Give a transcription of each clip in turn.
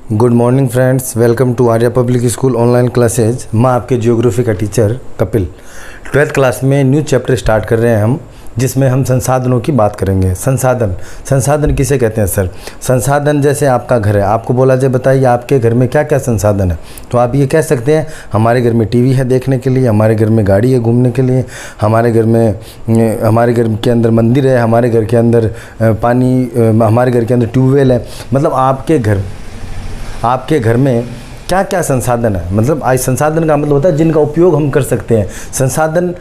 Good morning friends, welcome to Arya public school online classes. मैं आपके geography का teacher Kapil. 12th class में new chapter start कर रहे हैं हम, जिसमें हम संसाधनों की बात करेंगे। संसाधन किसे कहते हैं सर? संसाधन जैसे आपका घर है, आपको बोला जाए बताइए आपके घर में क्या क्या संसाधन है, तो आप ये कह सकते हैं हमारे घर में टीवी है देखने के लिए, हमारे घर में गाड़ी है घूमने के लिए, हमारे घर के अंदर मंदिर है, हमारे घर के अंदर पानी, हमारे घर के अंदर ट्यूबवेल है। मतलब आपके घर में क्या क्या संसाधन है। मतलब आज संसाधन का मतलब होता है जिनका उपयोग हम कर सकते हैं। संसाधन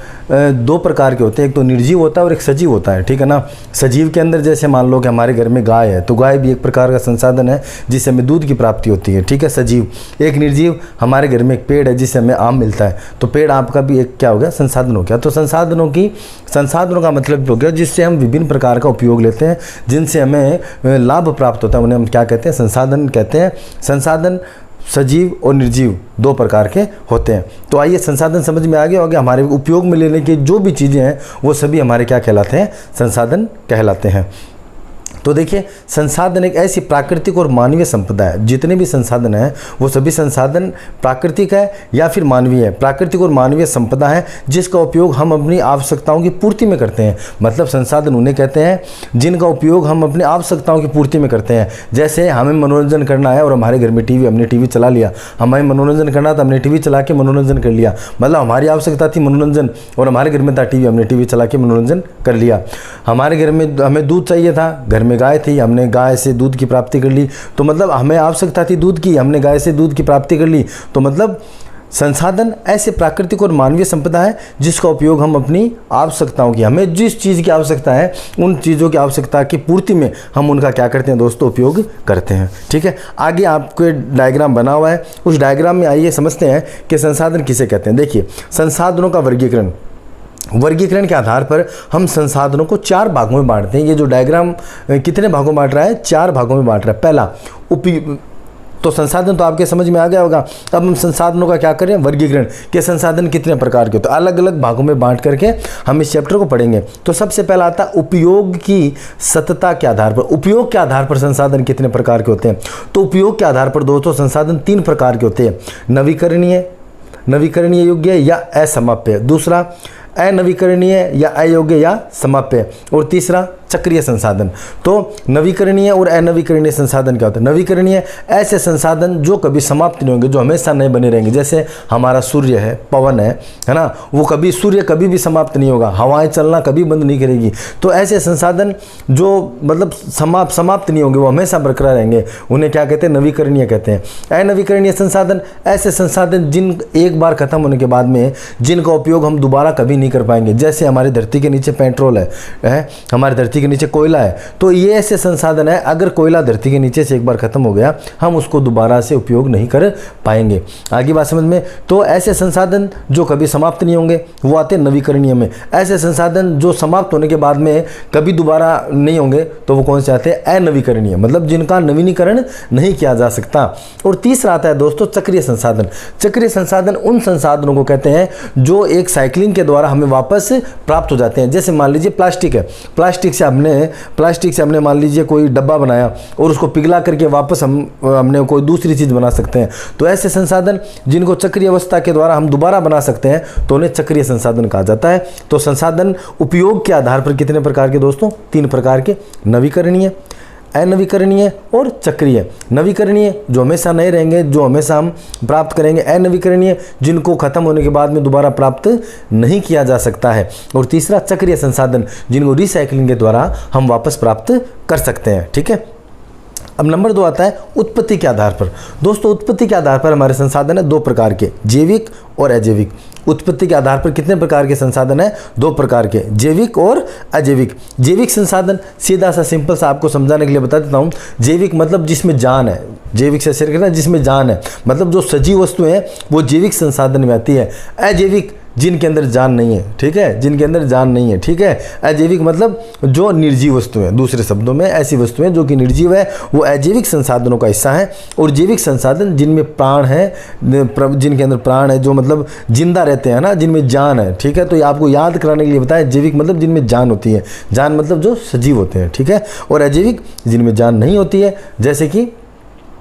दो प्रकार के होते हैं, एक तो निर्जीव होता है और एक सजीव होता है, ठीक है ना। सजीव के अंदर जैसे मान लो कि हमारे घर में गाय है, तो गाय भी एक प्रकार का संसाधन है जिससे हमें दूध की प्राप्ति होती है, ठीक है, सजीव। एक निर्जीव, हमारे घर में एक पेड़ है जिससे हमें आम मिलता है, तो पेड़ आपका भी एक क्या हो गया, संसाधन हो गया। तो संसाधनों का मतलब हो गया जिससे हम विभिन्न प्रकार का उपयोग लेते हैं, जिनसे हमें लाभ प्राप्त होता है, उन्हें हम क्या कहते हैं, संसाधन कहते हैं। संसाधन सजीव और निर्जीव दो प्रकार के होते हैं। तो आइए संसाधन समझ में आ गया होगा। हमारे उपयोग में लेने की जो भी चीज़ें हैं वो सभी हमारे क्या कहलाते हैं, संसाधन कहलाते हैं। तो देखिए, संसाधन एक ऐसी प्राकृतिक और मानवीय संपदा है। जितने भी संसाधन हैं वो सभी संसाधन प्राकृतिक है या फिर मानवीय है। प्राकृतिक और मानवीय संपदा है जिसका उपयोग हम अपनी आवश्यकताओं की पूर्ति में करते हैं। मतलब संसाधन उन्हें कहते हैं जिनका उपयोग हम अपनी आवश्यकताओं की पूर्ति में करते हैं। जैसे हमें मनोरंजन करना है और हमारे घर में हमने टीवी चला लिया। हमें मनोरंजन करना था, हमने टीवी चला के मनोरंजन कर लिया। मतलब हमारी आवश्यकता थी मनोरंजन और हमारे घर में था टीवी, हमने टीवी चला के मनोरंजन कर लिया। हमारे घर में हमें दूध चाहिए था, घर में गाय थी, हमने गाय से दूध की प्राप्ति कर ली। तो मतलब हमें आवश्यकता थी दूध की, हमने गाय से दूध की प्राप्ति कर ली। तो मतलब संसाधन ऐसे प्राकृतिक और मानवीय संपदा है जिसका उपयोग हम अपनी आवश्यकताओं की, हमें जिस चीज़ की आवश्यकता है उन चीज़ों की आवश्यकता की पूर्ति में हम उनका क्या करते हैं दोस्तों, उपयोग करते हैं, ठीक है। आगे आपको डायग्राम बना हुआ है, उस डायग्राम में आइए समझते हैं कि संसाधन किसे कहते हैं। देखिए, संसाधनों का वर्गीकरण के आधार पर हम संसाधनों को 4 भागों में बांटते हैं। ये जो डायग्राम कितने भागों में बांट रहा है, 4 भागों में बांट रहा है। पहला तो संसाधन तो आपके समझ में आ गया होगा। अब हम संसाधनों का क्या करें, वर्गीकरण के संसाधन कितने प्रकार के, तो अलग अलग भागों में बांट करके हम इस चैप्टर को पढ़ेंगे। तो सबसे पहला आता है उपयोग की सततता के आधार पर। उपयोग के आधार पर संसाधन कितने प्रकार के होते हैं, तो उपयोग के आधार पर दोस्तों संसाधन 3 प्रकार के होते हैं। नवीकरणीय योग्य या असमाप्य, दूसरा अनवीकरणीय या अयोग्य या समाप्य, और तीसरा चक्रीय संसाधन। तो नवीकरणीय और अनवीकरणीय संसाधन क्या होता है? नवीकरणीय ऐसे संसाधन जो कभी समाप्त नहीं होंगे, जो हमेशा नए बने रहेंगे। जैसे हमारा सूर्य है, पवन है ना, वो सूर्य कभी भी समाप्त नहीं होगा, हवाएं चलना कभी बंद नहीं करेगी। तो ऐसे संसाधन जो मतलब समाप्त नहीं होंगे, वो हमेशा बरकरार रहेंगे, उन्हें क्या कहते हैं, नवीकरणीय कहते हैं। अनवीकरणीय संसाधन ऐसे संसाधन जिन एक बार खत्म होने के बाद में जिनका उपयोग हम दोबारा कभी नहीं कर पाएंगे। जैसे हमारी धरती के नीचे पेट्रोल है, हमारी धरती के नीचे कोयला है, तो ये ऐसे संसाधन है अगर कोयला धरती के नीचे से एक बार खत्म हो गया, हम उसको दोबारा से उपयोग नहीं कर पाएंगे। आगे बात समझ में। तो ऐसे संसाधन जो कभी समाप्त नहीं होंगे वो आते हैं नवीकरणीय में। ऐसे संसाधन जो समाप्त होने के बाद में कभी दोबारा नहीं होंगे तो वो कौन से आते हैं, अनवीकरणीय, मतलब जिनका नवीनीकरण नहीं किया जा सकता। और तीसरा आता है दोस्तों चक्रीय संसाधन। चक्रीय संसाधन उन संसाधनों को कहते हैं जो एक साइकिलिंग के द्वारा हमें वापस प्राप्त हो जाते हैं। जैसे मान लीजिए प्लास्टिक है, प्लास्टिक से हमने मान लीजिए कोई डब्बा बनाया और उसको पिघला करके वापस हमने कोई दूसरी चीज़ बना सकते हैं। तो ऐसे संसाधन जिनको चक्रीय अवस्था के द्वारा हम दोबारा बना सकते हैं तो उन्हें चक्रीय संसाधन कहा जाता है। तो संसाधन उपयोग के आधार पर कितने प्रकार के दोस्तों, 3 प्रकार के, नवीकरणीय, अनवीकरणीय और चक्रीय। नवीकरणीय जो हमेशा नए रहेंगे, जो हमेशा हम प्राप्त करेंगे। अनवीकरणीय जिनको खत्म होने के बाद में दोबारा प्राप्त नहीं किया जा सकता है। और तीसरा चक्रीय संसाधन जिनको रिसाइकलिंग के द्वारा हम वापस प्राप्त कर सकते हैं, ठीक है। अब नंबर 2 आता है उत्पत्ति के आधार पर। दोस्तों उत्पत्ति के आधार पर हमारे संसाधन है 2 प्रकार के, जैविक और अजैविक। उत्पत्ति के आधार पर कितने प्रकार के संसाधन है, 2 प्रकार के, जैविक और अजैविक। जैविक संसाधन सीधा सा सिंपल सा आपको समझाने के लिए बता देता हूँ। जैविक मतलब जिसमें जान है, जैविक से शेयर करना जिसमें जान है, मतलब जो सजीव वस्तुएं हैं वो जैविक संसाधन में आती है। अजैविक जिनके अंदर जान नहीं है, ठीक है, जिनके अंदर जान नहीं है, ठीक है। अजैविक मतलब जो निर्जीव वस्तुएं, दूसरे शब्दों में ऐसी वस्तुएं जो कि निर्जीव है वो अजैविक संसाधनों का हिस्सा है। और जैविक संसाधन जिनमें प्राण है, जिनके अंदर प्राण है, जो मतलब जिंदा रहते हैं ना, जिनमें जान है, ठीक है। तो ये आपको याद कराने के लिए बताया, जैविक मतलब जिनमें जान होती है, जान मतलब जो सजीव होते हैं, ठीक है। और अजैविक जिनमें जान नहीं होती है, जैसे कि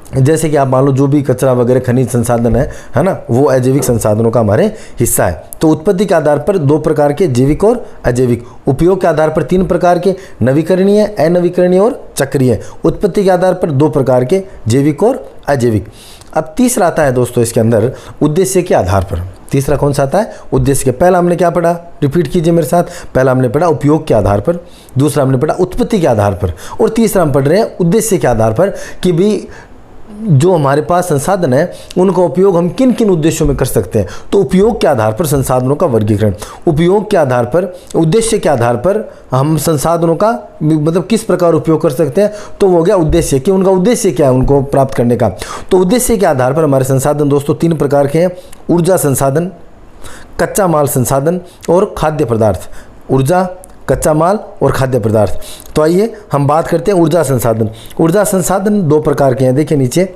जैसे कि आप मान लो जो भी कचरा वगैरह खनिज संसाधन है ना, वो अजैविक संसाधनों का हमारे हिस्सा है। तो उत्पत्ति के आधार पर 2 प्रकार के, जैविक और अजैविक। उपयोग के आधार पर 3 प्रकार के, नवीकरणीय, अनवीकरणीय और चक्रीय। उत्पत्ति के आधार पर 2 प्रकार के, जैविक और अजैविक। अब तीसरा आता है दोस्तों इसके अंदर उद्देश्य के आधार पर। तीसरा कौन सा आता है? उद्देश्य के। पहला हमने क्या पढ़ा, रिपीट कीजिए मेरे साथ। पहला हमने पढ़ा उपयोग के आधार पर, दूसरा हमने पढ़ा उत्पत्ति के आधार पर, और तीसरा हम पढ़ रहे हैं उद्देश्य के आधार पर कि भी जो हमारे पास संसाधन है उनका उपयोग हम किन किन उद्देश्यों में कर सकते हैं। तो उपयोग के आधार पर संसाधनों का वर्गीकरण, उपयोग के आधार पर, उद्देश्य के आधार पर हम संसाधनों का मतलब किस प्रकार उपयोग कर सकते हैं, तो वो हो गया उद्देश्य कि उनका उद्देश्य क्या है उनको प्राप्त करने का। तो उद्देश्य के आधार पर हमारे संसाधन दोस्तों 3 प्रकार के हैं, ऊर्जा संसाधन, कच्चा माल संसाधन और खाद्य पदार्थ। ऊर्जा, कच्चा माल और खाद्य पदार्थ। तो आइए हम बात करते हैं ऊर्जा संसाधन। ऊर्जा संसाधन 2 प्रकार के हैं, देखिए नीचे।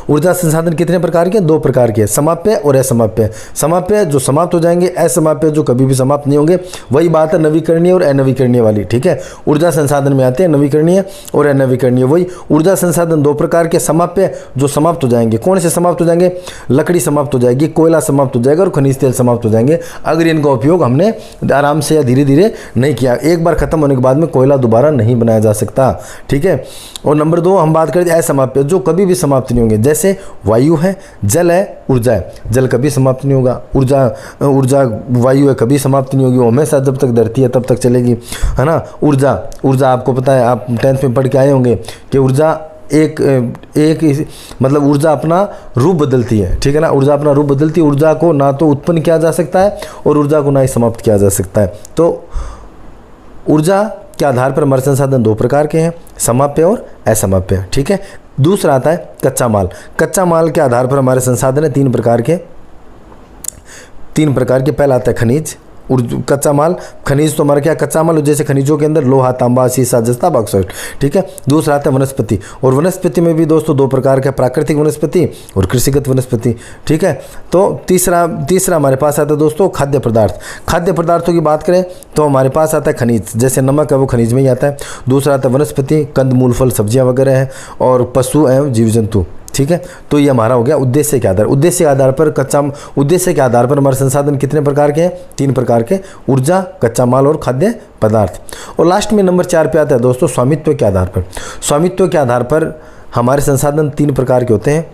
ऊर्जा संसाधन कितने प्रकार के? 2 प्रकार के, समाप्य और असमाप्य। समाप्य जो समाप्त हो जाएंगे, असमाप्य जो कभी भी समाप्त नहीं होंगे। वही बात है नवीकरणीय और अनवीकरणीय वाली, ठीक है। ऊर्जा संसाधन में आते हैं नवीकरणीय और अनवीकरणीय। वही ऊर्जा संसाधन 2 प्रकार के, समाप्य जो समाप्त हो जाएंगे। कौन से समाप्त हो जाएंगे? लकड़ी समाप्त हो जाएगी, कोयला समाप्त हो जाएगा और खनिज तेल समाप्त हो जाएंगे अगर इनका उपयोग हमने आराम से या धीरे धीरे नहीं किया। एक बार खत्म होने के बाद में कोयला दोबारा नहीं बनाया जा सकता, ठीक है। और नंबर 2 हम बात करें असमाप्य, जो कभी भी समाप्त नहीं होंगे। जैसे वायु है, जल है, ऊर्जा है। जल कभी समाप्त नहीं होगा, ऊर्जा वायु है, कभी समाप्त नहीं होगी, वो हमेशा जब तक धरती है तब तक चलेगी, है ना। ऊर्जा आपको पता है, आप 10th में पढ़ के आए होंगे कि ऊर्जा एक मतलब ऊर्जा अपना रूप बदलती है, ठीक है ना। ऊर्जा अपना रूप बदलती है। ऊर्जा को ना तो उत्पन्न किया जा सकता है और ऊर्जा को ना ही समाप्त किया जा सकता है। तो ऊर्जा के आधार पर हमारे संसाधन 2 प्रकार के हैं, समाप्य और असमाप्य, ठीक है। दूसरा आता है कच्चा माल। कच्चा माल के आधार पर हमारे संसाधन है 3 प्रकार के। पहला आता है खनिज। कच्चा माल, खनिज तो हमारा क्या कच्चा माल, जैसे खनिजों के अंदर लोहा, तांबा, सीसा, जस्ता, बॉक्साइट, ठीक है। दूसरा आता है वनस्पति, और वनस्पति में भी दोस्तों 2 प्रकार के, प्राकृतिक वनस्पति और कृषिगत वनस्पति, ठीक है। तो तीसरा हमारे पास आता है दोस्तों खाद्य पदार्थ। खाद्य पदार्थों की बात करें तो हमारे पास आता है खनिज, जैसे नमक है वो खनिज में ही आता है। दूसरा आता है वनस्पति, कंद मूल फल सब्जियाँ वगैरह हैं, और पशु एवं जीव जंतु, ठीक है। तो ये हमारा हो गया उद्देश्य के आधार। उद्देश्य के आधार पर हमारे संसाधन कितने प्रकार के हैं? 3 प्रकार के, ऊर्जा, कच्चा माल और खाद्य पदार्थ। और लास्ट में नंबर 4 पे आता है दोस्तों स्वामित्व के आधार पर। स्वामित्व के आधार पर हमारे संसाधन 3 प्रकार के होते हैं,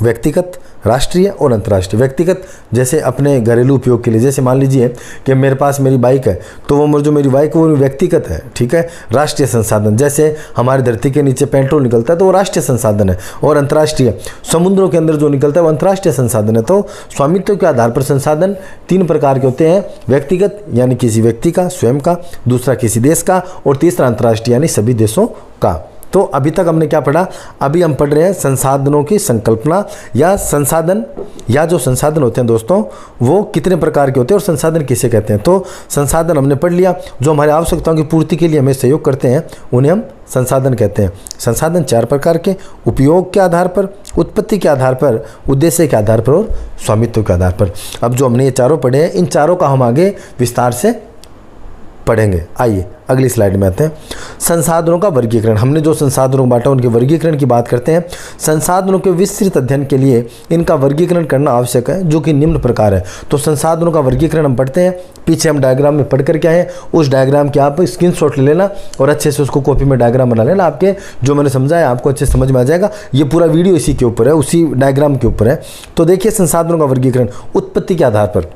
व्यक्तिगत, राष्ट्रीय और अंतर्राष्ट्रीय। व्यक्तिगत जैसे अपने घरेलू उपयोग के लिए, जैसे मान लीजिए कि मेरे पास मेरी बाइक है, तो वो जो मेरी बाइक है वो व्यक्तिगत है, ठीक है। राष्ट्रीय संसाधन जैसे हमारी धरती के नीचे पेट्रोल निकलता है तो वो राष्ट्रीय संसाधन है। और अंतर्राष्ट्रीय समुद्रों के अंदर जो निकलता है वो अंतर्राष्ट्रीय संसाधन है। तो स्वामित्व के आधार पर संसाधन 3 प्रकार के होते हैं, व्यक्तिगत यानी किसी व्यक्ति का स्वयं का, दूसरा किसी देश का, और तीसरा अंतर्राष्ट्रीय यानी सभी देशों का। तो अभी तक हमने क्या पढ़ा? अभी हम पढ़ रहे हैं संसाधनों की संकल्पना, या संसाधन, या जो संसाधन होते हैं दोस्तों वो कितने प्रकार के होते हैं और संसाधन किसे कहते हैं। तो संसाधन हमने पढ़ लिया, जो हमारी आवश्यकताओं की पूर्ति के लिए हमें सहयोग करते हैं उन्हें हम संसाधन कहते हैं। संसाधन 4 प्रकार के, उपयोग के आधार पर, उत्पत्ति के आधार पर, उद्देश्य के आधार पर और स्वामित्व के आधार पर। अब जो हमने ये चारों पढ़े हैं, इन चारों का हम आगे विस्तार से पढ़ेंगे। आइए अगली स्लाइड में आते हैं। संसाधनों का वर्गीकरण। हमने जो संसाधनों को बांटा उनके वर्गीकरण की बात करते हैं। संसाधनों के विस्तृत अध्ययन के लिए इनका वर्गीकरण करना आवश्यक है, जो कि निम्न प्रकार है। तो संसाधनों का वर्गीकरण हम पढ़ते हैं, पीछे हम डायग्राम में पढ़ कर क्या है, उस डायग्राम के आप स्क्रीनशॉट ले लेना और अच्छे से उसको कॉपी में डायग्राम बना लेना। आपके जो मैंने समझाया आपको अच्छे समझ में आ जाएगा। ये पूरा वीडियो इसी के ऊपर है, उसी डायग्राम के ऊपर है। तो देखिए संसाधनों का वर्गीकरण उत्पत्ति के आधार पर।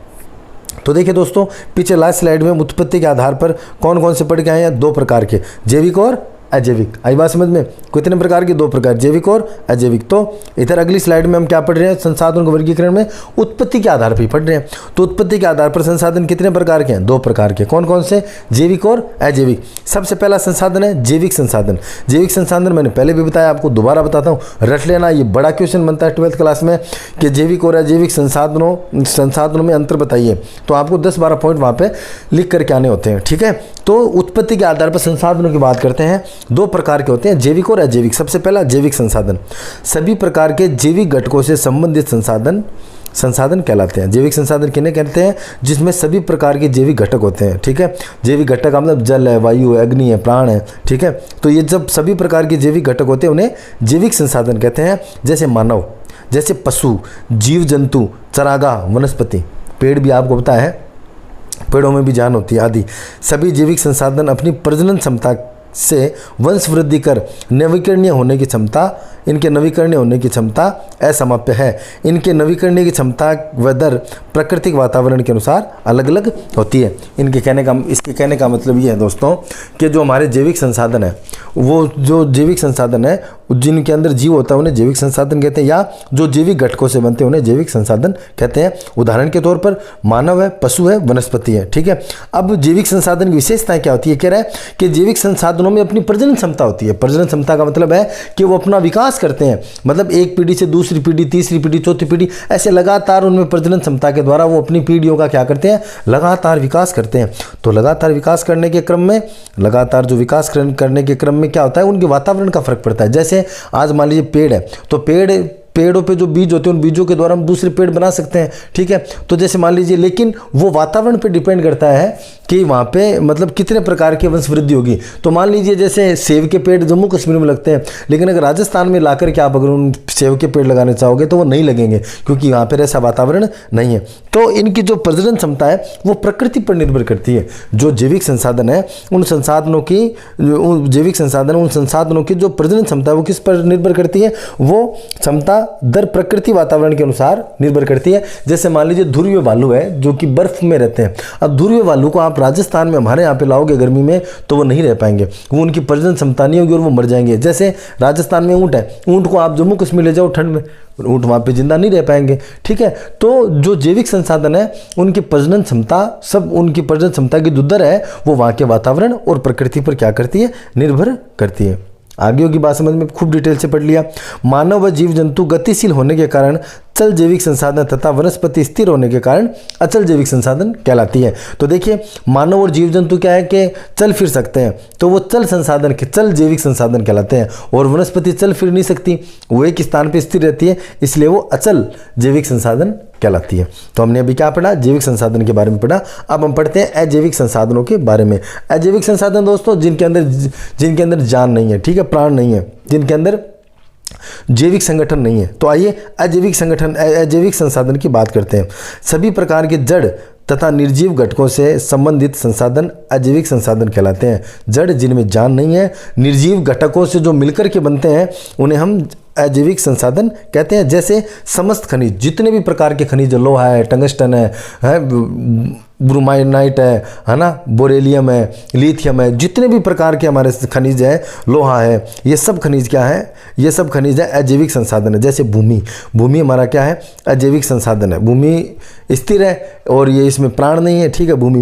तो देखिए दोस्तों, पीछे लास्ट स्लाइड में उत्पत्ति के आधार पर कौन कौन से पढ़ के आए हैं? 2 प्रकार के, जैविक और अजैविक। आई बात समझ में? कितने प्रकार के? 2 प्रकार, जैविक और अजैविक। तो इधर अगली स्लाइड में हम क्या पढ़ रहे हैं? संसाधनों के वर्गीकरण में उत्पत्ति के आधार पर ही पढ़ रहे हैं। तो उत्पत्ति के आधार पर संसाधन कितने प्रकार के हैं? 2 प्रकार के। कौन कौन से? जैविक और अजैविक। सबसे पहला संसाधन है जैविक संसाधन। जैविक संसाधन मैंने पहले भी बताया, आपको दोबारा बताता हूँ, रट लेना। ये बड़ा क्वेश्चन बनता है 12th क्लास में कि जैविक और अजैविक संसाधनों में अंतर बताइए। तो आपको 10-12 पॉइंट वहाँ पे लिख करके आने होते हैं, ठीक है। तो उत्पत्ति के आधार पर संसाधनों की बात करते हैं। 2 प्रकार के होते हैं, जैविक और अजैविक। सबसे पहला जैविक संसाधन, सभी प्रकार के जैविक घटकों से संबंधित संसाधन संसाधन कहलाते हैं। जैविक संसाधन किन्हें कहते हैं? जिसमें सभी प्रकार के जैविक घटक होते हैं, ठीक है। जैविक घटक का मतलब जल है, वायु है, अग्नि है, प्राण है, ठीक है। तो ये जब सभी प्रकार के जैविक घटक होते हैं उन्हें जैविक संसाधन कहते हैं। जैसे मानव, जैसे पशु, जीव जंतु, चरागाह, वनस्पति, पेड़ भी आपको पता है पेड़ों में भी जान होती है आदि, सभी जैविक संसाधन अपनी प्रजनन क्षमता से वंश वृद्धि कर नवीकरणीय होने की क्षमता, इनके नवीकरणीय होने की क्षमता असमाप्य है। इनके नवीकरणीय की क्षमता व दर प्राकृतिक वातावरण के अनुसार अलग अलग होती है। इसके कहने का मतलब ये है दोस्तों कि जो हमारे जैविक संसाधन है, वो जो जैविक संसाधन है जिनके अंदर जीव होता है उन्हें जैविक संसाधन कहते हैं, या जो जैविक घटकों से बनते हैं उन्हें जैविक संसाधन कहते हैं। उदाहरण के तौर पर मानव है, पशु है, वनस्पति है, ठीक है। अब जैविक संसाधन की विशेषताएं क्या होती है? कह रहा है कि जैविक संसाधनों में अपनी प्रजनन क्षमता होती है। प्रजनन क्षमता का मतलब है कि वो अपना विकास करते हैं, मतलब एक पीढ़ी से दूसरी पीढ़ी, तीसरी पीढ़ी, चौथी पीढ़ी, ऐसे लगातार उनमें प्रजनन क्षमता के द्वारा वो अपनी पीढ़ियों का क्या करते हैं? लगातार विकास करते हैं। तो लगातार विकास करने के क्रम में, लगातार जो विकास करने के क्रम में क्या होता है? उनके वातावरण का फर्क पड़ता है। जैसे आज मान लीजिए पेड़ है, तो पेड़ों पे जो बीज होते हैं उन बीजों के द्वारा हम दूसरे पेड़ बना सकते हैं, ठीक है। तो जैसे मान लीजिए, लेकिन वो वातावरण पे डिपेंड करता है कि वहाँ पे मतलब कितने प्रकार की वंश वृद्धि होगी। तो मान लीजिए जैसे सेब के पेड़ जम्मू कश्मीर में लगते हैं, लेकिन अगर राजस्थान में लाकर के आप अगर उन सेब के पेड़ लगाने चाहोगे तो वो नहीं लगेंगे, क्योंकि वहाँ पर ऐसा वातावरण नहीं है। तो इनकी जो प्रजनन क्षमता है वो प्रकृति पर निर्भर करती है। जो जैविक संसाधन है उन संसाधनों की जो प्रजनन क्षमता है वो किस पर निर्भर करती है? वो क्षमता दर प्रकृति वातावरण के अनुसार निर्भर करती है। जैसे मान लीजिए ध्रुवीय भालू है जो कि बर्फ में रहते हैं। अब ध्रुवीय भालू को आप राजस्थान में हमारे यहाँ पे लाओगे गर्मी में तो वो नहीं रह पाएंगे, वो उनकी प्रजनन क्षमता नहीं होगी और वो मर जाएंगे। जैसे राजस्थान में ऊँट है, ऊँट को आप जम्मू कश्मीर ले जाओ ठंड में, ऊँट वहाँ पे जिंदा नहीं रह पाएंगे, ठीक है। तो जो जैविक संसाधन है उनकी प्रजनन क्षमता, सब उनकी प्रजनन क्षमता की जो दर है वो वहाँ के वातावरण और प्रकृति पर क्या करती है? निर्भर करती है। आगे की बात समझ में खूब डिटेल से पढ़ लिया। मानव व जीव जंतु गतिशील होने के कारण चल जैविक संसाधन तथा वनस्पति स्थिर होने के कारण अचल जैविक संसाधन कहलाती है। तो देखिए, मानव और जीव जंतु क्या है कि चल फिर सकते हैं, तो वो चल जैविक संसाधन कहलाते हैं। और वनस्पति चल फिर नहीं सकती, वो एक स्थान पर स्थिर रहती है, इसलिए वो अचल जैविक संसाधन कहलाती है। तो हमने अभी क्या पढ़ा? जैविक संसाधन के बारे में पढ़ा। अब हम पढ़ते हैं अजैविक संसाधनों के बारे में। अजैविक संसाधन दोस्तों जिनके अंदर जान नहीं है, ठीक है, प्राण नहीं है, जिनके अंदर जैविक संगठन नहीं है। तो आइए अजैविक संसाधन की बात करते हैं। सभी प्रकार के जड़ तथा निर्जीव घटकों से संबंधित संसाधन अजैविक संसाधन कहलाते हैं। जड़ जिनमें जान नहीं है, निर्जीव घटकों से जो मिलकर के बनते हैं उन्हें हम अजैविक संसाधन कहते हैं। जैसे समस्त खनिज, जितने भी प्रकार के खनिज, लोहा है, टंगस्टन है ब्रोमाइनाइट है ना, बोरेलियम है, लिथियम है, जितने भी प्रकार के हमारे खनिज है, लोहा है, ये सब खनिज क्या है? ये सब खनिज है अजैविक संसाधन है। जैसे भूमि हमारा क्या है? अजैविक संसाधन है। भूमि स्थिर है और ये इसमें प्राण नहीं है, ठीक है। भूमि,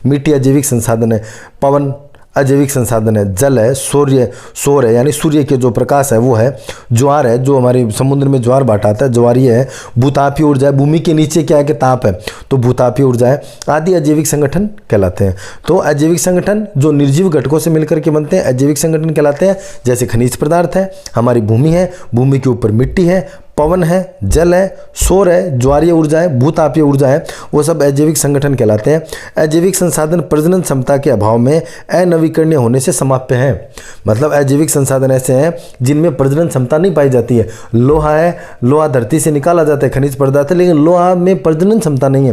मिट्टी अजैविक संसाधन है। पवन अजैविक संसाधन है। जल है, सौर है यानी सूर्य के जो प्रकाश है वो है। ज्वार है, जो हमारे समुद्र में ज्वार भाटा आता है, ज्वारीय है। भूतापीय ऊर्जा है, भूमि के नीचे क्या है कि ताप है, तो भूतापीय ऊर्जा है। आदि अजैविक संगठन कहलाते हैं। तो अजैविक संगठन जो निर्जीव घटकों से मिलकर के बनते हैं अजैविक संगठन कहलाते हैं। जैसे खनिज पदार्थ है, हमारी भूमि है, भूमि के ऊपर मिट्टी है, पवन है, जल है, सौर है, ज्वारीय ऊर्जा है, भूतापीय ऊर्जा है, वो सब अजैविक संगठन कहलाते हैं। अजैविक संसाधन प्रजनन क्षमता के अभाव में अनवीकरणीय होने से समाप्य हैं। मतलब अजैविक संसाधन ऐसे हैं जिनमें प्रजनन क्षमता नहीं पाई जाती है। लोहा है, लोहा धरती से निकाला जाता है, खनिज पदार्थ है, लेकिन लोहा में प्रजनन क्षमता नहीं है।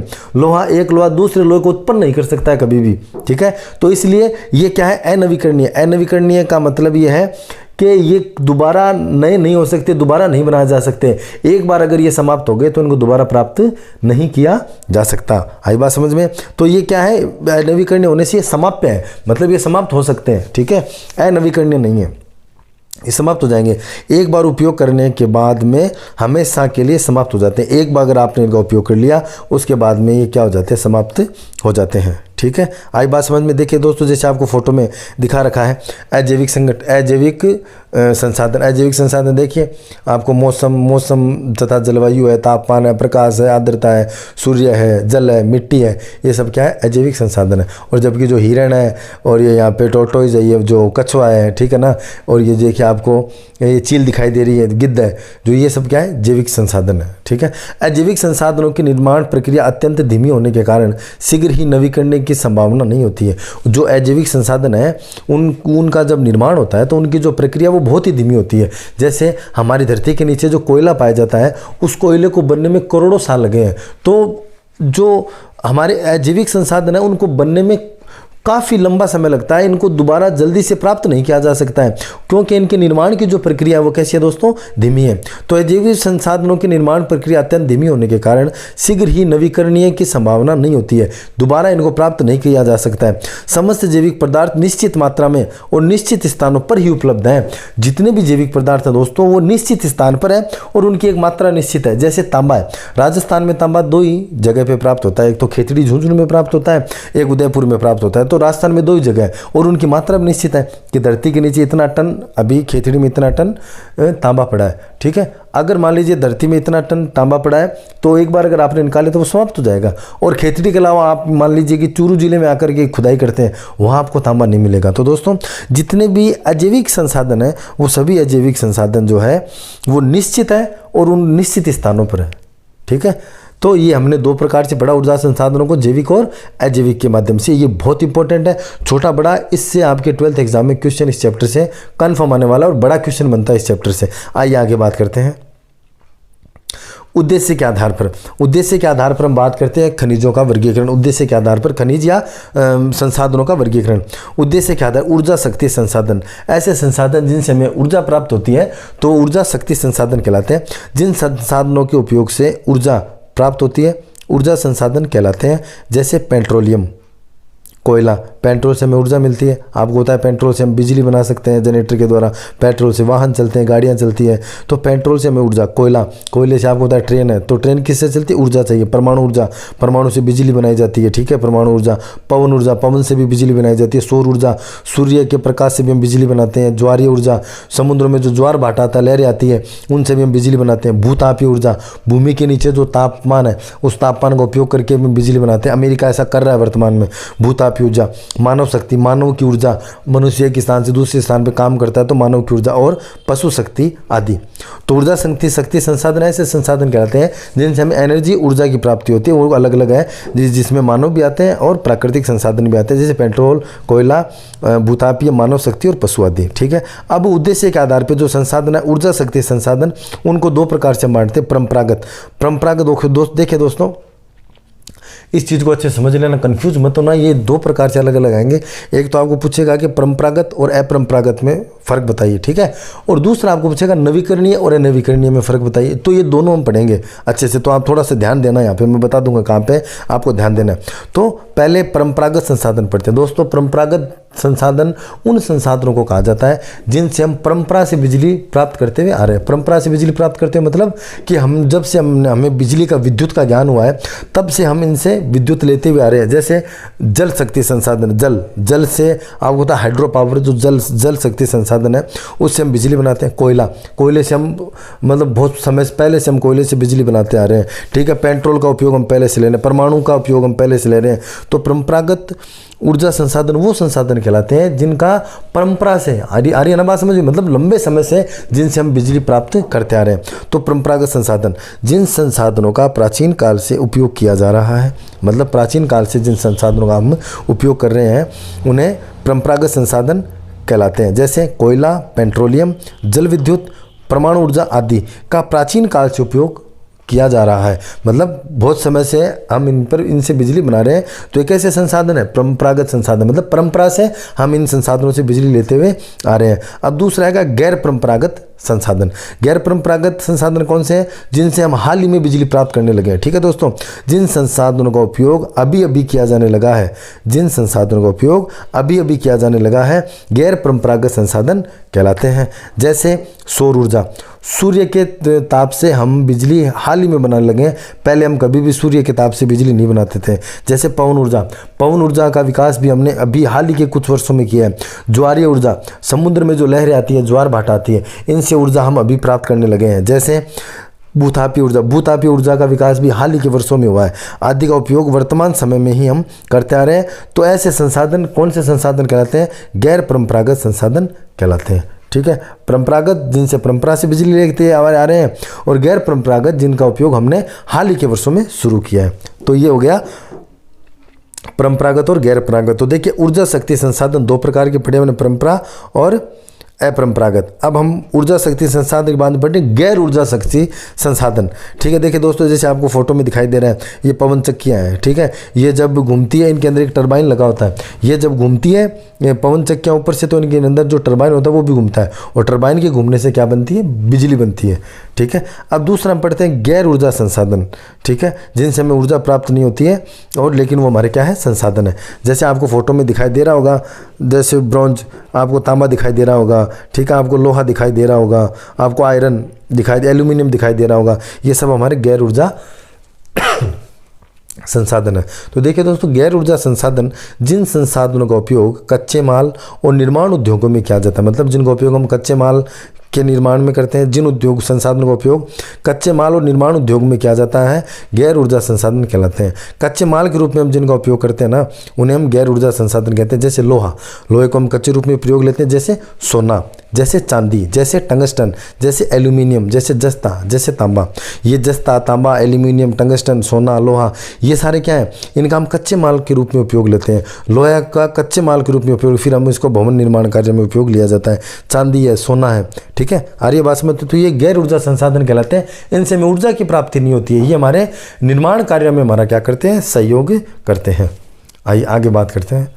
एक लोहा दूसरे लोहे को उत्पन्न नहीं कर सकता है कभी भी, ठीक है। तो इसलिए ये क्या है? अनवीकरणीय। अनवीकरणीय का मतलब ये है कि ये दोबारा नए नहीं हो सकते, दोबारा नहीं बनाए जा सकते। एक बार अगर ये समाप्त हो गए तो इनको दोबारा प्राप्त नहीं किया जा सकता। आई बात समझ में? तो ये क्या है? अनवीकरणीय होने से ये समाप्य है, मतलब ये समाप्त हो सकते हैं, ठीक है। अनवीकरणीय नहीं है, ये समाप्त हो जाएंगे। एक बार उपयोग करने के बाद में हमेशा के लिए समाप्त हो जाते हैं। एक बार अगर आपने इनका उपयोग कर लिया उसके बाद में ये क्या हो जाते हैं? समाप्त हो जाते हैं, ठीक। ठीक है, आई बात समझ में। देखिए दोस्तों, जैसे आपको फोटो में दिखा रखा है अजैविक संसाधन। अजैविक संसाधन देखिए, आपको मौसम तथा जलवायु है, तापमान है, प्रकाश है, आर्द्रता है, सूर्य है, जल है, मिट्टी है, ये सब क्या है, अजैविक संसाधन है। और जबकि जो हिरण है और ये यहाँ पे टोर्टोइज है, ये जो कछुआ है, ठीक है ना, और ये देखिए आपको ये चील दिखाई दे रही है, गिद्ध है, जो ये सब क्या है, जैविक संसाधन है। ठीक है, अजैविक संसाधनों की निर्माण प्रक्रिया अत्यंत धीमी होने के कारण शीघ्र ही नवीकरण की संभावना नहीं होती है। जो अजैविक संसाधन है उनका जब निर्माण होता है तो उनकी जो प्रक्रिया वो बहुत ही धीमी होती है। जैसे हमारी धरती के नीचे जो कोयला पाया जाता है, उस कोयले को बनने में करोड़ों साल लगे हैं। तो जो हमारे अजैविक संसाधन है उनको बनने में काफ़ी लंबा समय लगता है, इनको दोबारा जल्दी से प्राप्त नहीं किया जा सकता है, क्योंकि इनके निर्माण की जो प्रक्रिया है वो कैसी है दोस्तों, धीमी है। तो अजैविक संसाधनों की निर्माण प्रक्रिया अत्यंत धीमी होने के कारण शीघ्र ही नवीकरणीय की संभावना नहीं होती है, दोबारा इनको प्राप्त नहीं किया जा सकता है। समस्त जैविक पदार्थ निश्चित मात्रा में और निश्चित स्थानों पर ही उपलब्ध हैं। जितने भी जैविक पदार्थ है दोस्तों वो निश्चित स्थान पर है और उनकी एक मात्रा निश्चित है। जैसे तांबा है, राजस्थान में तांबा 2 ही जगह पर प्राप्त होता है, एक तो खेतड़ी झुंझुनू में प्राप्त होता है, एक उदयपुर में प्राप्त होता है। तो राजस्थान में 2 ही जगह है और उनकी मात्रा भी निश्चित है कि धरती के नीचे इतना टन, अभी खेतड़ी में इतना टन तांबा पड़ा है। ठीक है, अगर मान लीजिए धरती में इतना टन तांबा पड़ा है तो एक बार अगर आपने निकाले तो वो समाप्त हो जाएगा। और खेतड़ी के अलावा आप मान लीजिए कि चूरू जिले में आकर के खुदाई करते हैं, वहाँ आपको तांबा नहीं मिलेगा। तो दोस्तों, जितने भी अजैविक संसाधन है वो सभी अजैविक संसाधन जो है वो निश्चित है और उन निश्चित स्थानों पर है। ठीक है, तो ये हमने 2 प्रकार से पढ़ा ऊर्जा संसाधनों को, जैविक और अजैविक के माध्यम से। ये बहुत इंपॉर्टेंट है, छोटा बड़ा, इससे आपके 12th एग्जाम में क्वेश्चन इस चैप्टर से कन्फर्म आने वाला है और बड़ा क्वेश्चन बनता है इस चैप्टर से। आइए आगे बात करते हैं उद्देश्य के आधार पर। उद्देश्य के आधार पर हम बात करते हैं खनिजों का वर्गीकरण। उद्देश्य के आधार पर खनिज या संसाधनों का वर्गीकरण। उद्देश्य के आधार ऊर्जा शक्ति संसाधन, ऐसे संसाधन जिनसे हमें ऊर्जा प्राप्त होती है तो ऊर्जा शक्ति संसाधन कहलाते हैं। जिन संसाधनों के उपयोग से ऊर्जा प्राप्त होती है ऊर्जा संसाधन कहलाते हैं। जैसे पेट्रोलियम, कोयला, पेट्रोल से हमें ऊर्जा मिलती है। आपको होता है पेट्रोल से हम बिजली बना सकते हैं जनरेटर के द्वारा, पेट्रोल से वाहन चलते हैं, गाड़ियां चलती है, तो पेट्रोल से हमें ऊर्जा। कोयले से आपको होता है ट्रेन है, तो ट्रेन किससे चलती है, ऊर्जा चाहिए। परमाणु ऊर्जा, परमाणु से बिजली बनाई जाती है। ठीक है, परमाणु ऊर्जा। पवन ऊर्जा, पवन से भी बिजली बनाई जाती है। सौर ऊर्जा, सूर्य के प्रकाश से भी हम बिजली बनाते हैं। ज्वारीय ऊर्जा, समुद्रों में जो ज्वार भाटा आता है, लहरें आती है, उनसे भी हम बिजली बनाते हैं। भूतापीय ऊर्जा, भूमि के नीचे जो तापमान है उस तापमान का उपयोग करके हम बिजली बनाते हैं। अमेरिका ऐसा कर रहा है वर्तमान में। भूतापीय ऊर्जा, मानव शक्ति, मानव की ऊर्जा, मनुष्य के स्थान से दूसरे स्थान पर काम करता है तो मानव की ऊर्जा, और पशु शक्ति आदि। तो ऊर्जा शक्ति संसाधन ऐसे संसाधन कहलाते हैं जिनसे हमें एनर्जी, ऊर्जा की प्राप्ति होती है। वो अलग अलग है, जिसमें मानव भी आते हैं और प्राकृतिक संसाधन भी आते हैं, जैसे पेट्रोल, कोयला, भूतापीय, मानव शक्ति और पशु आदि। ठीक है, अब उद्देश्य के आधार पर जो संसाधन है ऊर्जा शक्ति संसाधन, उनको 2 प्रकार से बांटते हैं। परंपरागत दोस्त देखिए दोस्तों, इस चीज़ को अच्छे समझ लेना, कंफ्यूज मत होना। ये 2 प्रकार से अलग अलग आएंगे। एक तो आपको पूछेगा कि परंपरागत और अपरंपरागत में फ़र्क बताइए। ठीक है, और दूसरा आपको पूछेगा नवीकरणीय और अनवीकरणीय में फ़र्क बताइए। तो ये दोनों हम पढ़ेंगे अच्छे से, तो आप थोड़ा सा ध्यान देना। यहाँ पे मैं बता दूंगा कहाँ पे आपको ध्यान देना है। तो पहले परंपरागत संसाधन पढ़ते हैं दोस्तों। परंपरागत संसाधन उन संसाधनों को कहा जाता है जिनसे हम परंपरा से बिजली प्राप्त करते हुए आ रहे हैं। परंपरा से बिजली प्राप्त करते हैं मतलब कि हम जब से हमें बिजली का, विद्युत का ज्ञान हुआ है, तब से हम इनसे विद्युत लेते हुए आ रहे हैं। जैसे जल शक्ति संसाधन, जल से आपको होता है हाइड्रो पावर, जो जल शक्ति संसाधन है उससे हम बिजली बनाते हैं। कोयले से हम मतलब बहुत समय से पहले से हम कोयले से बिजली बनाते आ रहे हैं। ठीक है, पेट्रोल का उपयोग हम पहले से ले रहे हैं, परमाणु का उपयोग हम पहले से ले रहे हैं। तो परंपरागत ऊर्जा संसाधन वो संसाधन कहलाते हैं जिनका परंपरा से, आर्य ना बात समझिए, मतलब लंबे समय से जिनसे हम बिजली प्राप्त करते आ रहे हैं। तो परंपरागत संसाधन, जिन संसाधनों का प्राचीन काल से उपयोग किया जा रहा है, मतलब प्राचीन काल से जिन संसाधनों का हम उपयोग कर रहे हैं उन्हें परंपरागत संसाधन कहलाते हैं। जैसे कोयला, पेट्रोलियम, जल विद्युत, परमाणु ऊर्जा आदि का प्राचीन काल से उपयोग किया जा रहा है, मतलब बहुत समय से हम इनसे बिजली बना रहे हैं। तो एक ऐसे संसाधन है परंपरागत संसाधन, मतलब परंपरा से हम इन संसाधनों से बिजली लेते हुए आ रहे हैं। अब दूसरा है गैर परंपरागत संसाधन। गैर परंपरागत संसाधन कौन से हैं? जिनसे हम हाल ही में बिजली प्राप्त करने लगे हैं। ठीक है दोस्तों, जिन संसाधनों का उपयोग अभी अभी किया जाने लगा है, जिन संसाधनों का उपयोग अभी अभी किया जाने लगा है, गैर परंपरागत संसाधन कहलाते हैं। जैसे सौर ऊर्जा, सूर्य के ताप से हम बिजली हाल ही में बनाने लगे हैं, पहले हम कभी भी सूर्य के ताप से बिजली नहीं बनाते थे। जैसे पवन ऊर्जा, पवन ऊर्जा का विकास भी हमने अभी हाल ही के कुछ वर्षों में किया है। ज्वारीय ऊर्जा, समुद्र में जो लहरें आती है, ज्वार भाटा आती है, इनसे ऊर्जा हम अभी प्राप्त करने लगे हैं। जैसे भूतापीय ऊर्जा, भूतापीय ऊर्जा का विकास भी हाल ही के वर्षों में हुआ है। आदि का उपयोग वर्तमान समय में ही हम करते आ रहे हैं। तो ऐसे संसाधन कौन से संसाधन कहलाते हैं? गैर परंपरागत संसाधन कहलाते हैं। ठीक है, परंपरागत जिनसे परंपरा से बिजली लेते आ रहे हैं, और गैर परंपरागत जिनका उपयोग हमने हाल ही के वर्षों में शुरू किया है। तो ये हो गया परंपरागत और गैर परंपरागत। तो देखिए, ऊर्जा शक्ति संसाधन दो प्रकार के पड़े हुए, परंपरा और अपरंपरागत। अब हम ऊर्जा शक्ति संसाधन के बाद बढ़े गैर ऊर्जा शक्ति संसाधन। ठीक है, देखिए दोस्तों, जैसे आपको फोटो में दिखाई दे रहा है, ये पवन चक्कियाँ हैं। ठीक है, ये जब घूमती है, इनके अंदर एक टरबाइन लगा होता है। ये जब घूमती है, ये पवन चक्कियाँ ऊपर से, तो इनके अंदर जो टरबाइन होता है वो भी घूमता है, और टरबाइन के घूमने से क्या बनती है? बिजली बनती है। ठीक है, अब दूसरा हम पढ़ते हैं गैर ऊर्जा संसाधन। ठीक है, जिनसे हमें ऊर्जा प्राप्त नहीं होती है, और लेकिन वो हमारे क्या है? संसाधन है। जैसे आपको फोटो में दिखाई दे रहा होगा, जैसे ब्रॉन्ज, आपको तांबा दिखाई दे रहा होगा। ठीक है, आपको लोहा दिखाई दे रहा होगा, आपको आयरन दिखाई दे, एल्यूमिनियम दिखाई दे रहा होगा। ये सब हमारे गैर ऊर्जा संसाधन है। तो देखिए दोस्तों, गैर ऊर्जा संसाधन जिन संसाधनों का उपयोग कच्चे माल और निर्माण उद्योगों में किया जाता है, मतलब जिनका उपयोग हम कच्चे माल के निर्माण में करते हैं, जिन उद्योग संसाधनों का उपयोग कच्चे माल और निर्माण उद्योग में किया जाता है, गैर ऊर्जा संसाधन कहलाते हैं। कच्चे माल के रूप में हम जिनका उपयोग करते हैं ना, उन्हें हम गैर ऊर्जा संसाधन कहते हैं। जैसे लोहा, लोहे को हम कच्चे रूप में प्रयोग लेते हैं। जैसे सोना, जैसे चांदी, जैसे टंगस्टन, जैसे एल्यूमिनियम, जैसे जस्ता, जैसे तांबा। ये जस्ता, तांबा, एल्यूमिनियम, टंगस्टन, सोना, लोहा, ये सारे क्या है? इनका हम कच्चे माल के रूप में उपयोग लेते हैं। लोहा का कच्चे माल के रूप में उपयोग, फिर हम इसको भवन निर्माण कार्य में उपयोग लिया जाता है। चांदी है, सोना है। ठीक है, आर्य बासमती, तो ये गैर ऊर्जा संसाधन कहलाते हैं। इनसे हमें ऊर्जा की प्राप्ति नहीं होती है, ये हमारे निर्माण कार्य में हमारा क्या करते हैं? सहयोग करते हैं। आइए आगे बात करते हैं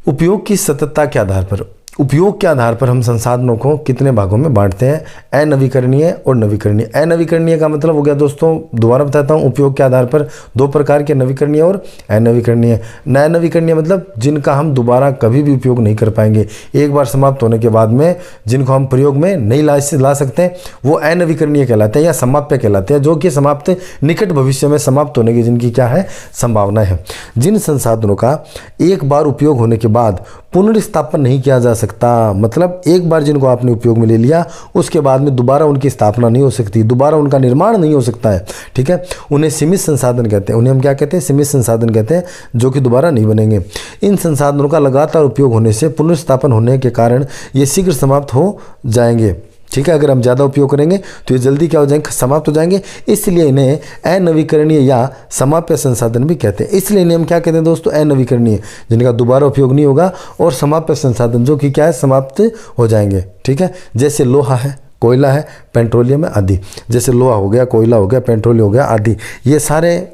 उपयोग की सततता के आधार पर। उपयोग के आधार पर हम संसाधनों को कितने भागों में बांटते हैं? अनवीकरणीय और नवीकरणीय। अनवीकरणीय का मतलब हो गया दोस्तों, दोबारा बताता हूँ, उपयोग के आधार पर दो प्रकार के, नवीकरणीय और अनवीकरणीय। अनवीकरणीय मतलब जिनका हम दोबारा कभी भी उपयोग नहीं कर पाएंगे, एक बार समाप्त होने के बाद में जिनको हम प्रयोग में नहीं ला सकते, वो अनवीकरणीय कहलाते हैं या समाप्य कहलाते हैं, जो कि समाप्त निकट भविष्य में समाप्त होने की जिनकी क्या है? संभावना है। जिन संसाधनों का एक बार उपयोग होने के बाद पुनर्स्थापन नहीं किया जा सकता, मतलब एक बार जिनको आपने उपयोग में ले लिया, उसके बाद में दोबारा उनकी स्थापना नहीं हो सकती, दोबारा उनका निर्माण नहीं हो सकता है। ठीक है, उन्हें सीमित संसाधन कहते हैं। उन्हें हम क्या कहते हैं? सीमित संसाधन कहते हैं, जो कि दोबारा नहीं बनेंगे। इन संसाधनों का लगातार उपयोग होने से पुनर्स्थापन होने के कारण ये शीघ्र समाप्त हो जाएंगे। ठीक है, अगर हम ज़्यादा उपयोग करेंगे तो ये जल्दी क्या हो जाएंगे? समाप्त हो जाएंगे। इसलिए इन्हें अनवीकरणीय या समाप्य संसाधन भी कहते हैं। इसलिए इन्हें हम क्या कहते हैं दोस्तों? अनवीकरणीय, जिनका दोबारा उपयोग नहीं होगा, और समाप्य संसाधन जो कि क्या है? समाप्त हो जाएंगे। ठीक है, जैसे लोहा है, कोयला है, पेट्रोलियम है आदि। जैसे लोहा हो गया, कोयला हो गया, पेट्रोलियम हो गया आदि, ये सारे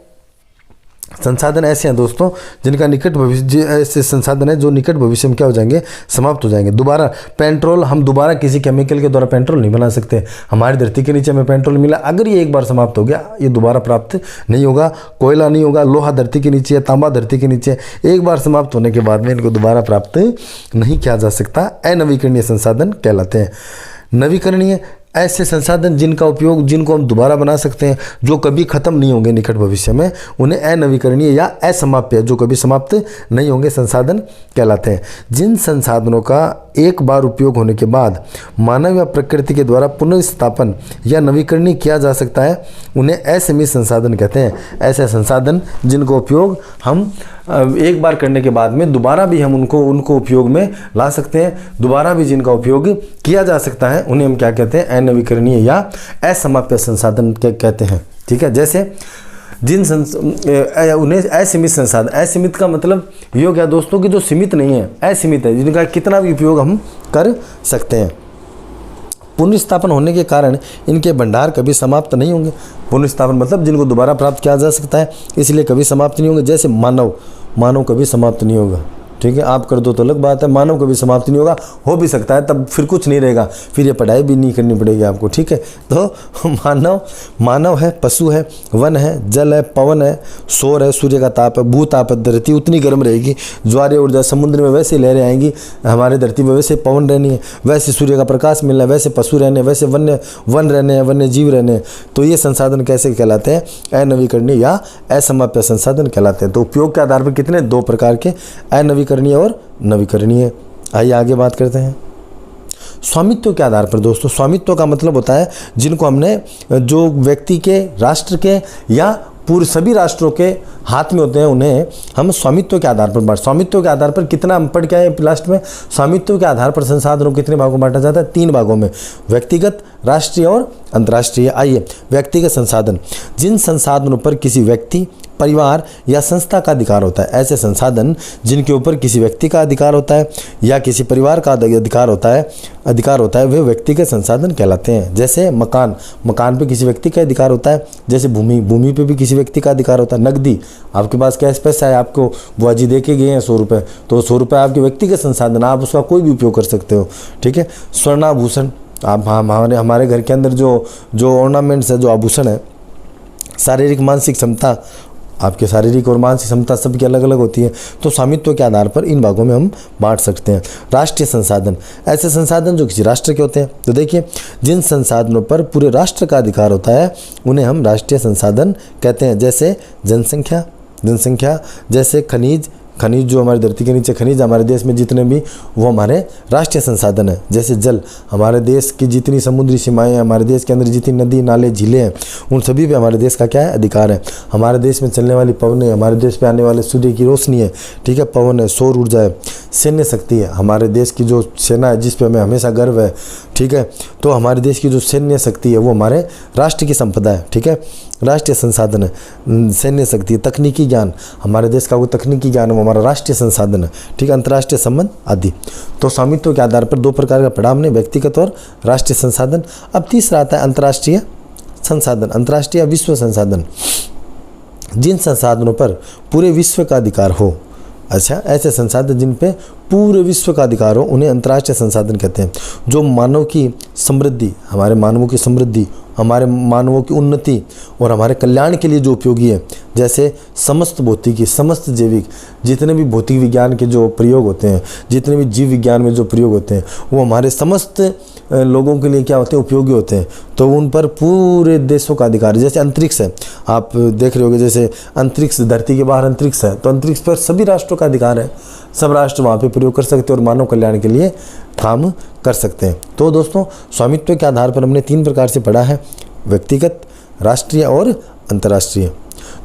संसाधन ऐसे हैं दोस्तों जिनका निकट भविष्य, ऐसे संसाधन है जो निकट भविष्य में क्या हो जाएंगे? समाप्त हो जाएंगे। दोबारा पेट्रोल हम दोबारा किसी केमिकल के द्वारा पेट्रोल नहीं बना सकते। हमारी धरती के नीचे में पेट्रोल मिला, अगर ये एक बार समाप्त हो गया, ये दोबारा प्राप्त नहीं होगा। कोयला नहीं होगा, लोहा धरती के नीचे है, तांबा धरती के नीचे, एक बार समाप्त होने के बाद में इनको दोबारा प्राप्त नहीं किया जा सकता। अनवीकरणीय संसाधन कहलाते हैं। नवीकरणीय ऐसे संसाधन जिनका उपयोग, जिनको हम दोबारा बना सकते हैं, जो कभी खत्म नहीं होंगे निकट भविष्य में, उन्हें अनवीकरणीय या असमाप्य, जो कभी समाप्त नहीं होंगे, संसाधन कहलाते हैं। जिन संसाधनों का एक बार उपयोग होने के बाद मानव या प्रकृति के द्वारा पुनर्स्थापन या नवीकरणीय किया जा सकता है, उन्हें असीमित संसाधन कहते हैं। ऐसे संसाधन जिनको उपयोग हम एक बार करने के बाद में दोबारा भी हम उनको उपयोग में ला सकते हैं, दोबारा भी जिनका उपयोग किया जा सकता है, उन्हें हम क्या कहते हैं? अनवीकरणीय या असमाप्य संसाधन कहते हैं। ठीक है, जैसे जिन उन्हें असीमित संसाधन, असीमित का मतलब ये हो गया दोस्तों कि जो सीमित नहीं है, असीमित है, जिनका कितना भी उपयोग हम कर सकते हैं। पुनर्स्थापन होने के कारण इनके भंडार कभी समाप्त नहीं होंगे। पुनर्स्थापन मतलब जिनको दोबारा प्राप्त किया जा सकता है, इसलिए कभी समाप्त नहीं होंगे। जैसे मानव कभी समाप्त नहीं होगा। ठीक है, आप कर दो तो अलग बात है, मानव कभी समाप्त नहीं होगा, हो भी सकता है तब फिर कुछ नहीं रहेगा, फिर ये पढ़ाई भी नहीं करनी पड़ेगी आपको। ठीक है, तो मानव है, पशु है, वन है, जल है, पवन है, सौर है, सूर्य का ताप है, भूताप है, धरती उतनी गर्म रहेगी, ज्वारीय ऊर्जा, समुद्र में वैसे लहरें आएंगी, हमारे धरती में वैसे पवन रहनी है, वैसे सूर्य का प्रकाश मिलना है, वैसे पशु रहने, वैसे वन रहने हैं, वन्य जीव रहने हैं। तो ये संसाधन कैसे कहलाते हैं? अनवीकरणीय या असमाप्य संसाधन कहलाते हैं। तो उपयोग के आधार पर कितने? 2 प्रकार के, अनवीकरणीय और नवीकरणीय। आइए आगे बात करते हैं। स्वामित्व के आधार पर दोस्तों, स्वामित्व का मतलब होता है जिनको हमने, जो व्यक्ति के, राष्ट्र के या पूरे सभी राष्ट्रों के हाथ में होते हैं, उन्हें हम स्वामित्व के आधार पर स्वामित्व के आधार पर कितना हम पढ़ के आए लास्ट में? स्वामित्व के आधार पर संसाधनों को कितने भागों में बांटा जाता है? 3 भागों में, व्यक्तिगत, राष्ट्रीय और अंतर्राष्ट्रीय। आइए, व्यक्तिगत संसाधन, जिन संसाधनों पर किसी व्यक्ति, परिवार या संस्था का अधिकार होता है। ऐसे संसाधन जिनके ऊपर किसी व्यक्ति का अधिकार होता है या किसी परिवार का अधिकार होता है वे व्यक्तिगत संसाधन कहलाते हैं। जैसे मकान पे किसी व्यक्ति का अधिकार होता है। जैसे भूमि पे भी किसी व्यक्ति का अधिकार होता है। नकदी, आपके पास कैश पैसा है, आपको बुआ जी दे के गए हैं 100 रुपये, तो 100 रुपये आपके व्यक्तिगत संसाधन, आप उसका कोई भी उपयोग कर सकते हो। ठीक है, स्वर्णाभूषण, आप हमारे घर के अंदर जो ऑर्नामेंट्स है, जो आभूषण है, शारीरिक मानसिक क्षमता, आपके शारीरिक और मानसिक क्षमता सबकी अलग अलग होती है। तो स्वामित्व के आधार पर इन भागों में हम बांट सकते हैं। राष्ट्रीय संसाधन, ऐसे संसाधन जो किसी राष्ट्र के होते हैं। तो देखिए, जिन संसाधनों पर पूरे राष्ट्र का अधिकार होता है उन्हें हम राष्ट्रीय संसाधन कहते हैं। जैसे जनसंख्या, जैसे खनिज जो हमारी धरती के नीचे खनिज हमारे देश में जितने भी, वो हमारे राष्ट्रीय संसाधन है। जैसे जल, हमारे देश की जितनी समुद्री सीमाएं हैं, हमारे देश के अंदर जितनी नदी नाले झीलें हैं, उन सभी पे हमारे देश का क्या है? अधिकार है। हमारे देश में चलने वाली पवन है, हमारे देश पे आने वाले सूर्य की रोशनी है। ठीक है, पवन है, सौर ऊर्जा है, सैन्य शक्ति है, हमारे देश की जो सेना है जिस पे हमें हमेशा गर्व है। ठीक है, तो हमारे देश की जो सैन्य शक्ति है वो हमारे राष्ट्र की संपदा है। ठीक है, राष्ट्रीय संसाधन है। सैन्य शक्ति, तकनीकी ज्ञान, हमारे देश का वो तकनीकी ज्ञान वो हमारा राष्ट्रीय संसाधन है। ठीक है, अंतर्राष्ट्रीय संबंध आदि। तो स्वामित्व के आधार पर 2 प्रकार का पढ़ा हमने, व्यक्तिगत और राष्ट्रीय संसाधन। अब तीसरा आता है अंतर्राष्ट्रीय संसाधन, अंतर्राष्ट्रीय विश्व संसाधन, जिन संसाधनों पर पूरे विश्व का अधिकार हो। अच्छा, ऐसे संसाधन जिन पे पूरे विश्व का अधिकार हो उन्हें अंतर्राष्ट्रीय संसाधन कहते हैं। जो मानव की समृद्धि, हमारे मानवों की समृद्धि, हमारे मानवों की उन्नति और हमारे कल्याण के लिए जो उपयोगी है। जैसे समस्त भौतिकी, समस्त जैविक, जितने भी भौतिक विज्ञान के जो प्रयोग होते हैं, जितने भी जीव विज्ञान में जो प्रयोग होते हैं, वो हमारे समस्त लोगों के लिए क्या होते हैं? उपयोगी होते हैं। तो उन पर पूरे देशों का अधिकार है। जैसे अंतरिक्ष है, आप देख रहे होगे, जैसे अंतरिक्ष, धरती के बाहर अंतरिक्ष है, तो अंतरिक्ष पर सभी राष्ट्रों का अधिकार है। सब राष्ट्र वहाँ पे प्रयोग कर सकते हैं और मानव कल्याण के लिए काम कर सकते हैं। तो दोस्तों, स्वामित्व के आधार पर हमने 3 प्रकार से पढ़ा है, व्यक्तिगत, राष्ट्रीय और अंतर्राष्ट्रीय।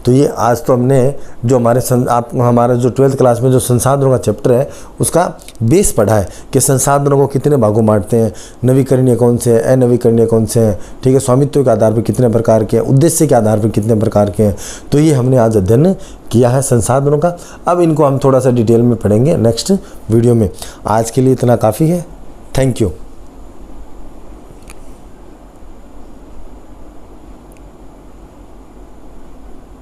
तो ये आज तो हमने जो हमारा जो 12th क्लास में जो संसाधनों का चैप्टर है उसका बेस पढ़ा है कि संसाधनों को कितने भागों में बांटते हैं, नवीकरणीय कौन से हैं, अनवीकरणीय कौन से हैं। ठीक है, स्वामित्व के आधार पर कितने प्रकार के हैं, उद्देश्य के आधार पर कितने प्रकार के हैं। तो ये हमने आज अध्ययन किया है संसाधनों का। अब इनको हम थोड़ा सा डिटेल में पढ़ेंगे नेक्स्ट वीडियो में। आज के लिए इतना काफ़ी है। Thank you.